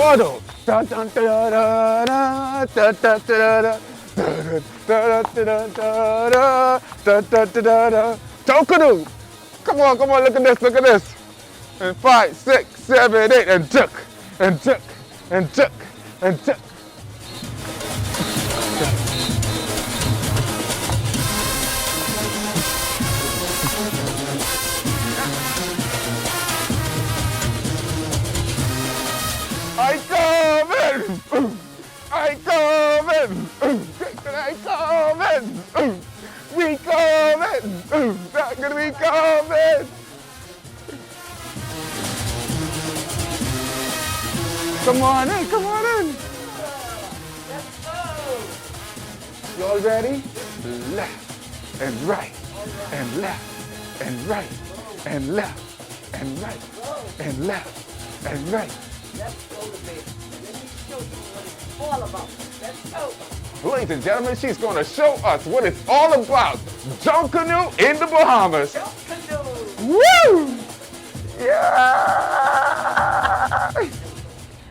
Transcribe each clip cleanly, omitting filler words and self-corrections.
portal. Dun, dun, da, da, da, da, da, da, da. Da, da, da, da, da, da, da, da. Junkanoo! Come on, look at this, And 5, 6, 7, 8, and duck, and duck, and duck, and duck. I coming! I coming! I coming! We coming! Not gonna be coming! Come on in! Let's go! You all ready? Left and right and left and right and left and right and left and right. Let's go to bed. Let me show you what it's all about. Let's go. Ladies and gentlemen, she's going to show us what it's all about. Junkanoo in the Bahamas. Junkanoo! Woo! Yeah!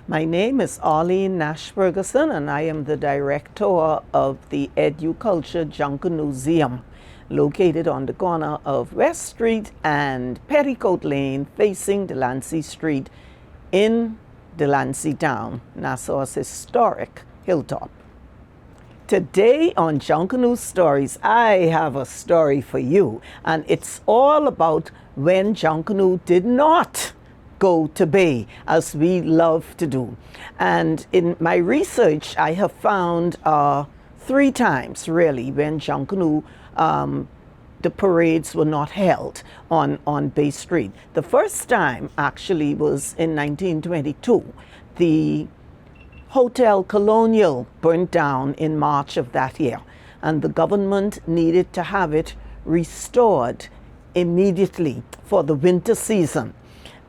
My name is Arlene Nash Ferguson, and I am the director of the Educulture Junkanoo Museum, located on the corner of West Street and Petticoat Lane, facing Delancey Street in Delancey Town, Nassau's historic hilltop. Today on Junkanoo Stories, I have a story for you, and it's all about when Junkanoo did not go to bay, as we love to do. And in my research, I have found 3 times, really, when Junkanoo, the parades were not held on Bay Street. The first time, actually, was in 1922. The Hotel Colonial burnt down in March of that year, and the government needed to have it restored immediately for the winter season.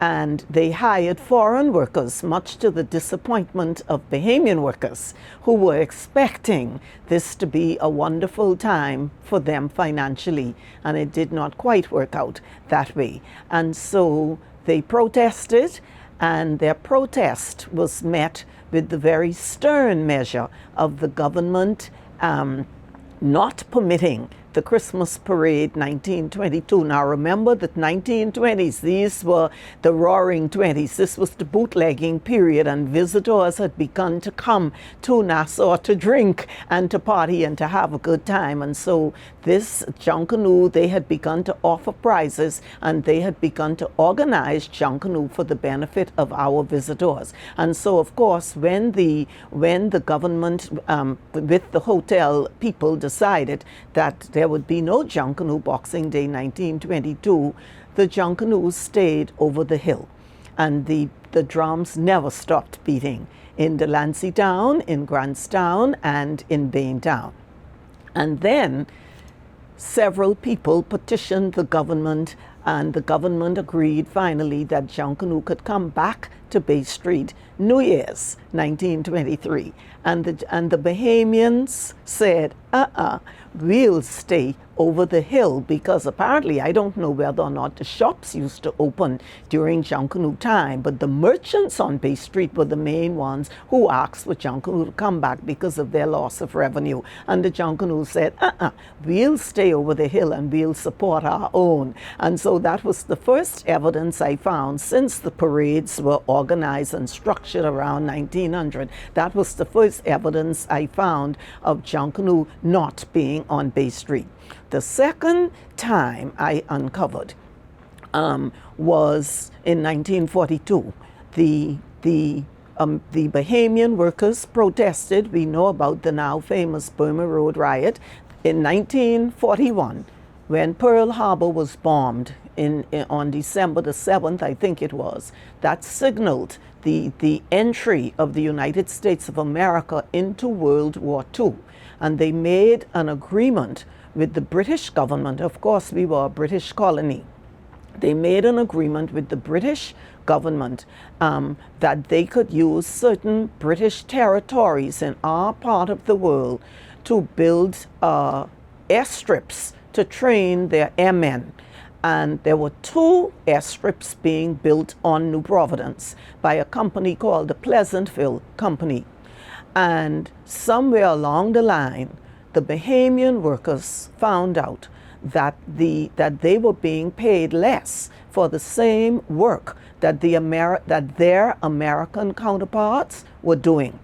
And they hired foreign workers, much to the disappointment of Bahamian workers who were expecting this to be a wonderful time for them financially, and it did not quite work out that way. And so they protested, and their protest was met with the very stern measure of the government not permitting the Christmas parade 1922. Now remember that 1920s, these were the roaring 20s. This was the bootlegging period, and visitors had begun to come to Nassau to drink and to party and to have a good time. And so this Junkanoo, they had begun to offer prizes, and they had begun to organize Junkanoo for the benefit of our visitors. And so, of course, when the government with the hotel people decided that there would be no Junkanoo Boxing Day 1922, the Junkanoos stayed over the hill, and the drums never stopped beating in Delancey Town, in Grantstown, and in Baintown. And then several people petitioned the government, and the government agreed finally that Junkanoo could come back to Bay Street New Year's 1923. And the Bahamians said, we'll stay over the hill, because apparently, I don't know whether or not the shops used to open during Junkanoo time, but the merchants on Bay Street were the main ones who asked for Junkanoo to come back because of their loss of revenue. And the Junkanoo said, we'll stay over the hill and we'll support our own. And so that was the first evidence I found since the parades were organized and structured around 1900. That was the first evidence I found of Junkanoo not being on Bay Street. The second time I uncovered was in 1942. The Bahamian workers protested. We know about the now famous Burma Road riot in 1941, when Pearl Harbor was bombed on December the 7th, I think it was. That signaled the entry of the United States of America into World War II. And they made an agreement with the British government. Of course, we were a British colony. They made an agreement with the British government that they could use certain British territories in our part of the world to build airstrips to train their airmen. and there were 2 airstrips being built on New Providence by a company called the Pleasantville Company. And somewhere along the line, the Bahamian workers found out that they were being paid less for the same work that their American counterparts were doing.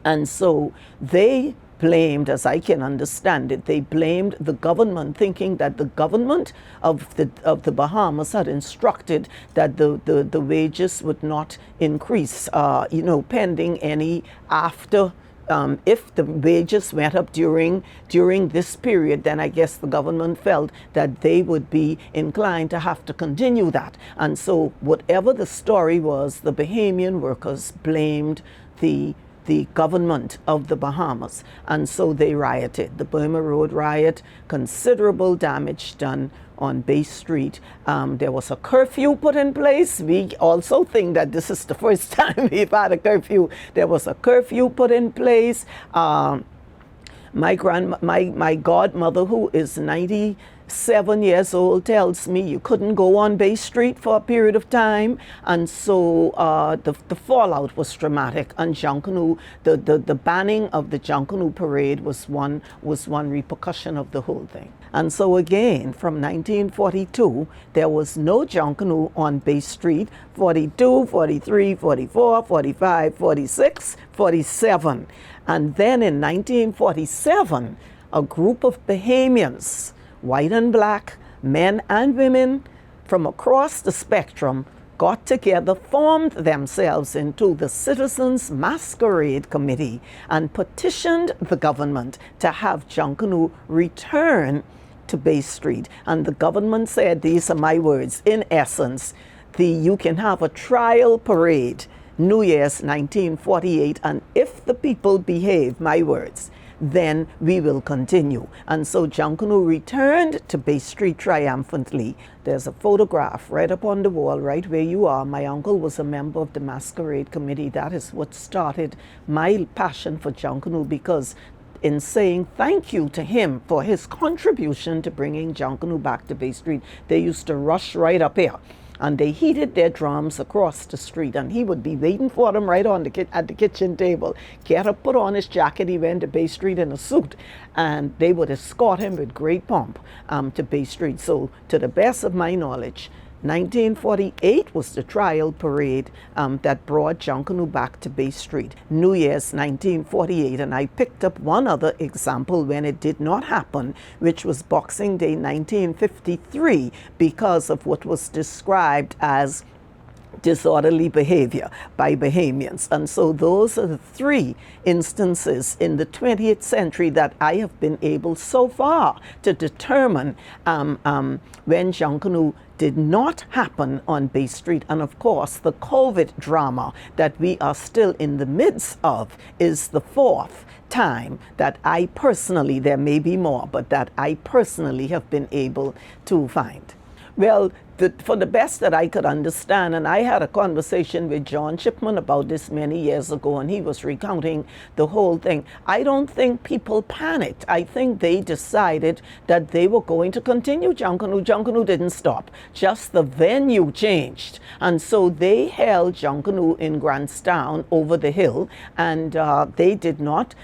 And so they blamed, as I can understand it, they blamed the government, thinking that the government of the Bahamas had instructed that the wages would not increase, pending any after. If the wages went up during this period, then I guess the government felt that they would be inclined to have to continue that. And so whatever the story was, the Bahamian workers blamed the government of the Bahamas. And so they rioted. The Burma Road riot, considerable damage done on Bay Street. There was a curfew put in place. We also think that this is the first time we've had a curfew. There was a curfew put in place. My godmother, who is 97 years old, tells me you couldn't go on Bay Street for a period of time, and so the fallout was dramatic. And Junkanoo, the banning of the Junkanoo parade was one repercussion of the whole thing. And so again, from 1942, there was no Junkanoo on Bay Street. 42, 43, 44, 45, 46, 47. And then in 1947, a group of Bahamians, white and black, men and women from across the spectrum, got together, formed themselves into the Citizens Masquerade Committee, and petitioned the government to have Junkanoo return to Bay Street. And the government said, these are my words, in essence, you can have a trial parade, New Year's 1948, and if the people behave, my words, then we will continue. And so Junkanoo returned to Bay Street triumphantly. There's a photograph right up on the wall, right where you are. My uncle was a member of the Masquerade Committee. That is what started my passion for Junkanoo, because in saying thank you to him for his contribution to bringing Junkanoo back to Bay Street, they used to rush right up here. And they heated their drums across the street, and he would be waiting for them right at the kitchen table. Get up, put on his jacket. He went to Bay Street in a suit, and they would escort him with great pomp to Bay Street. So, to the best of my knowledge, 1948 was the trial parade that brought Junkanoo back to Bay Street. New Year's 1948, and I picked up one other example when it did not happen, which was Boxing Day 1953, because of what was described as disorderly behavior by Bahamians. And so those are the 3 instances in the 20th century that I have been able so far to determine when Junkanoo did not happen on Bay Street. And of course, the COVID drama that we are still in the midst of is the 4th time that I personally, there may be more, but that I personally have been able to find. Well, for the best that I could understand, and I had a conversation with John Chipman about this many years ago, and he was recounting the whole thing. I don't think people panicked. I think they decided that they were going to continue Junkanoo. Junkanoo didn't stop, just the venue changed. And so they held Junkanoo in Grantstown over the hill, and they did not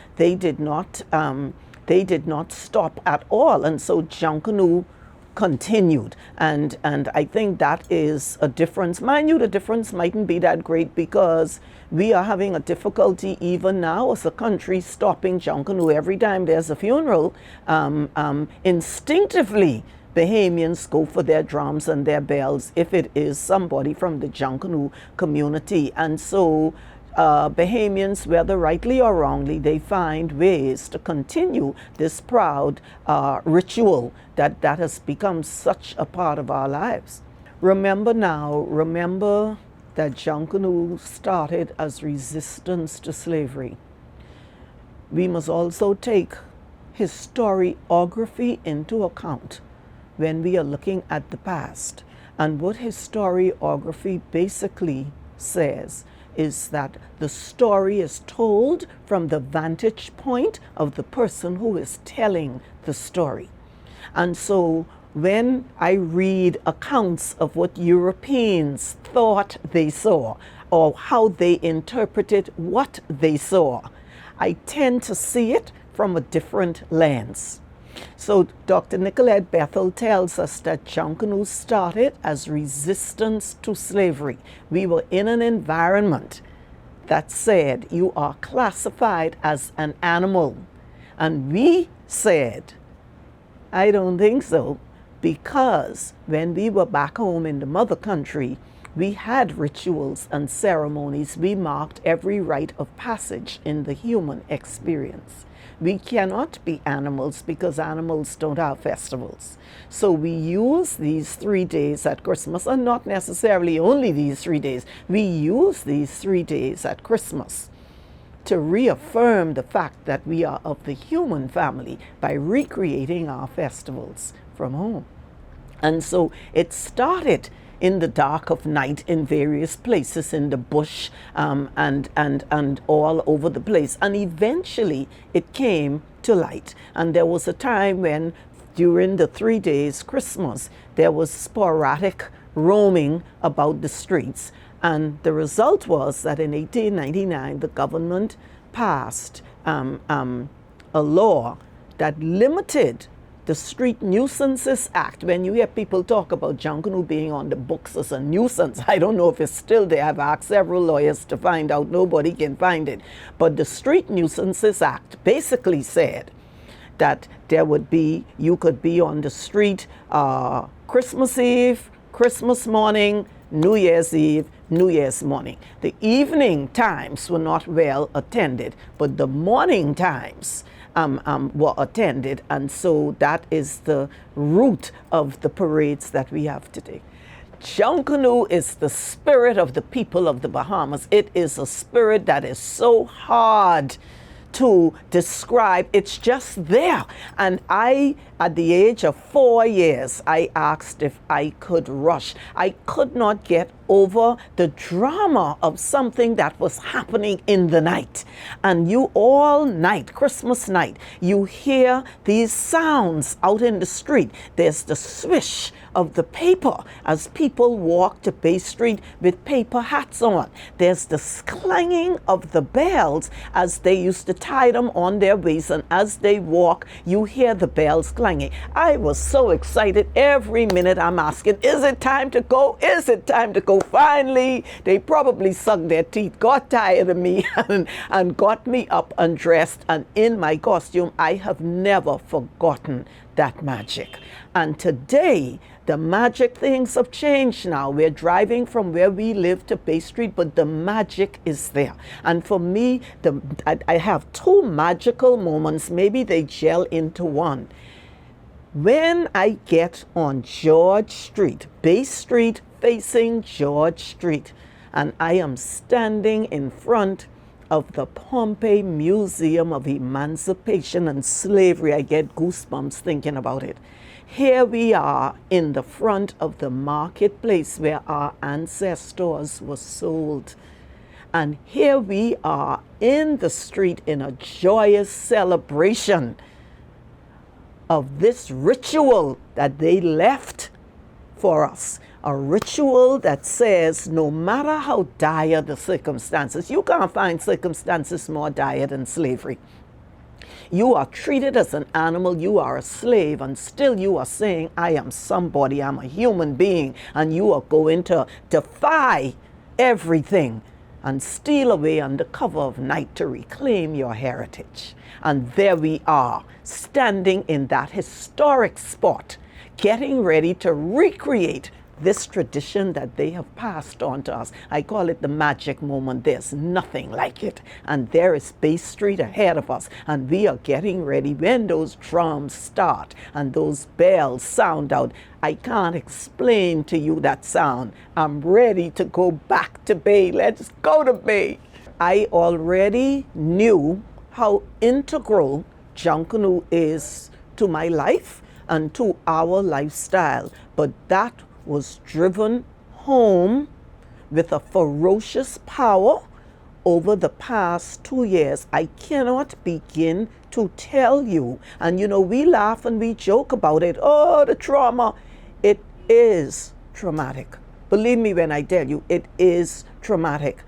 stop at all. And so Junkanoo continued, and I think that is a difference. Mind you, the difference mightn't be that great, because we are having a difficulty even now as a country stopping Junkanoo. Every time there's a funeral, instinctively Bahamians go for their drums and their bells if it is somebody from the Junkanoo community. And so Bahamians, whether rightly or wrongly, they find ways to continue this proud ritual that has become such a part of our lives. Remember that Junkanoo started as resistance to slavery. We must also take historiography into account when we are looking at the past. And what historiography basically says is that the story is told from the vantage point of the person who is telling the story. And so when I read accounts of what Europeans thought they saw or how they interpreted what they saw, I tend to see it from a different lens. So Dr. Nicolette Bethel tells us that Junkanoo started as resistance to slavery. We were in an environment that said you are classified as an animal. And we said, I don't think so, because when we were back home in the mother country, we had rituals and ceremonies. We marked every rite of passage in the human experience. We cannot be animals because animals don't have festivals. So we use these 3 days at Christmas, and not necessarily only these 3 days. We use these 3 days at Christmas to reaffirm the fact that we are of the human family by recreating our festivals from home. And so it started in the dark of night in various places in the bush and all over the place. And eventually it came to light. And there was a time when during the 3 days Christmas, there was sporadic roaming about the streets. And the result was that in 1899, the government passed a law that limited the Street Nuisances Act. When you hear people talk about Junkanoo being on the books as a nuisance, I don't know if it's still there. I've asked several lawyers to find out. Nobody can find it. But the Street Nuisances Act basically said that there would be, you could be on the street Christmas Eve, Christmas morning, New Year's Eve, New Year's morning. The evening times were not well attended, but the morning times were attended, and so that is the root of the parades that we have today. Junkanoo is the spirit of the people of the Bahamas. It is a spirit that is so hard to describe. It's just there. And I, at the age of 4 years, I asked if I could rush. I could not get over the drama of something that was happening in the night. And you all night, Christmas night, you hear these sounds out in the street. There's the swish of the paper as people walk to Bay Street with paper hats on. There's the clanging of the bells as they used to tie them on their waist, and as they walk, you hear the bells clanging. I was so excited. Every minute I'm asking, is it time to go? Is it time to go? Finally, they probably sucked their teeth, got tired of me, and got me up and dressed and in my costume. I have never forgotten that magic. And today, the magic things have changed now. We're driving from where we live to Bay Street, but the magic is there. And for me, I have two magical moments. Maybe they gel into one. When I get on George Street, Bay Street facing George Street, and I am standing in front of the Pompey Museum of Emancipation and Slavery, I get goosebumps thinking about it. Here we are in the front of the marketplace where our ancestors were sold. And here we are in the street in a joyous celebration of this ritual that they left for us. A ritual that says no matter how dire the circumstances, you can't find circumstances more dire than slavery. You are treated as an animal, you are a slave, and still you are saying, I am somebody, I'm a human being, and you are going to defy everything and steal away under cover of night to reclaim your heritage. And there we are, standing in that historic spot, getting ready to recreate this tradition that they have passed on to us. I call it the magic moment. There's nothing like it. And there is Bay Street ahead of us. And we are getting ready when those drums start and those bells sound out. I can't explain to you that sound. I'm ready to go back to Bay. Let's go to Bay. I already knew how integral Junkanoo is to my life and to our lifestyle. But that was driven home with a ferocious power over the past 2 years, I cannot begin to tell you. And you know, we laugh and we joke about it. Oh, the trauma. It is traumatic. Believe me when I tell you, it is traumatic.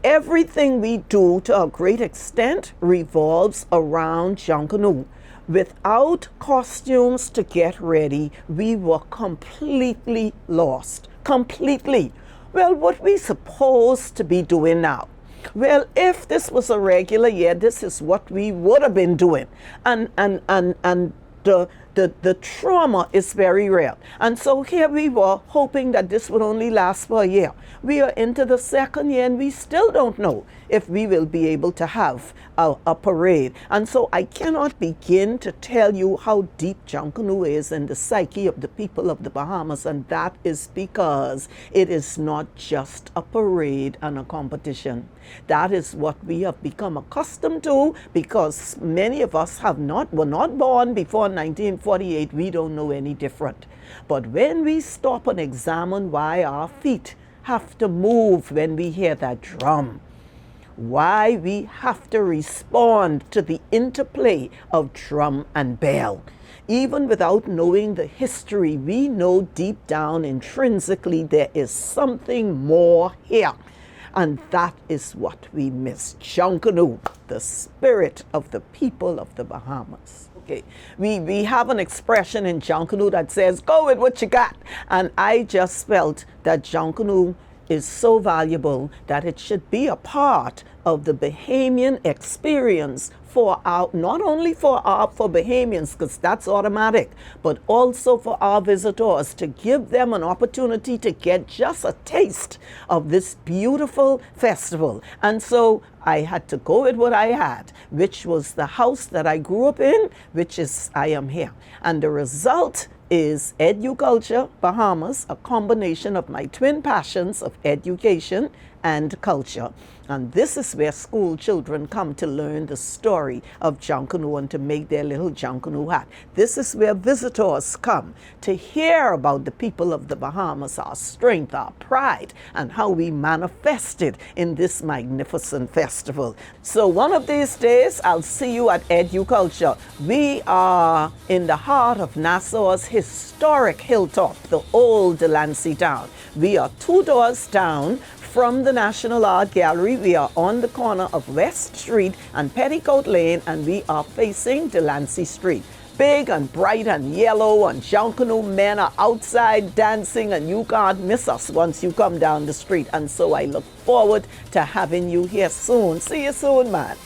Everything we do to a great extent revolves around Junkanoo. Without costumes to get ready, we were completely lost. Completely. Well, what we supposed to be doing now? Well, if this was a regular year, this is what we would have been doing. And the trauma is very real. And so here we were hoping that this would only last for a year. We are into the second year and we still don't know if we will be able to have a parade. And so I cannot begin to tell you how deep Junkanoo is in the psyche of the people of the Bahamas, and that is because it is not just a parade and a competition. That is what we have become accustomed to because many of us were not born before 1948. We don't know any different. But when we stop and examine why our feet have to move when we hear that drum, why we have to respond to the interplay of drum and bell, even without knowing the history, we know deep down intrinsically there is something more here. And that is what we miss. Junkanoo, the spirit of the people of the Bahamas. Okay, we have an expression in Junkanoo that says, go with what you got. And I just felt that Junkanoo is so valuable that it should be a part of the Bahamian experience for our, not only for Bahamians, because that's automatic, but also for our visitors, to give them an opportunity to get just a taste of this beautiful festival. And so I had to go with what I had, which was the house that I grew up in, which is I am here. And the result is Educulture Bahamas, a combination of my twin passions of education and culture. And this is where school children come to learn the story of Junkanoo and to make their little Junkanoo hat. This is where visitors come to hear about the people of the Bahamas, our strength, our pride, and how we manifest it in this magnificent festival. So one of these days, I'll see you at Educulture. We are in the heart of Nassau's historic hilltop, the old Delancey Town. We are 2 doors down from the National Art Gallery. We are on the corner of West Street and Petticoat Lane, and we are facing Delancey Street. Big and bright and yellow, and Junkanoo men are outside dancing, and you can't miss us once you come down the street. And so I look forward to having you here soon. See you soon, man.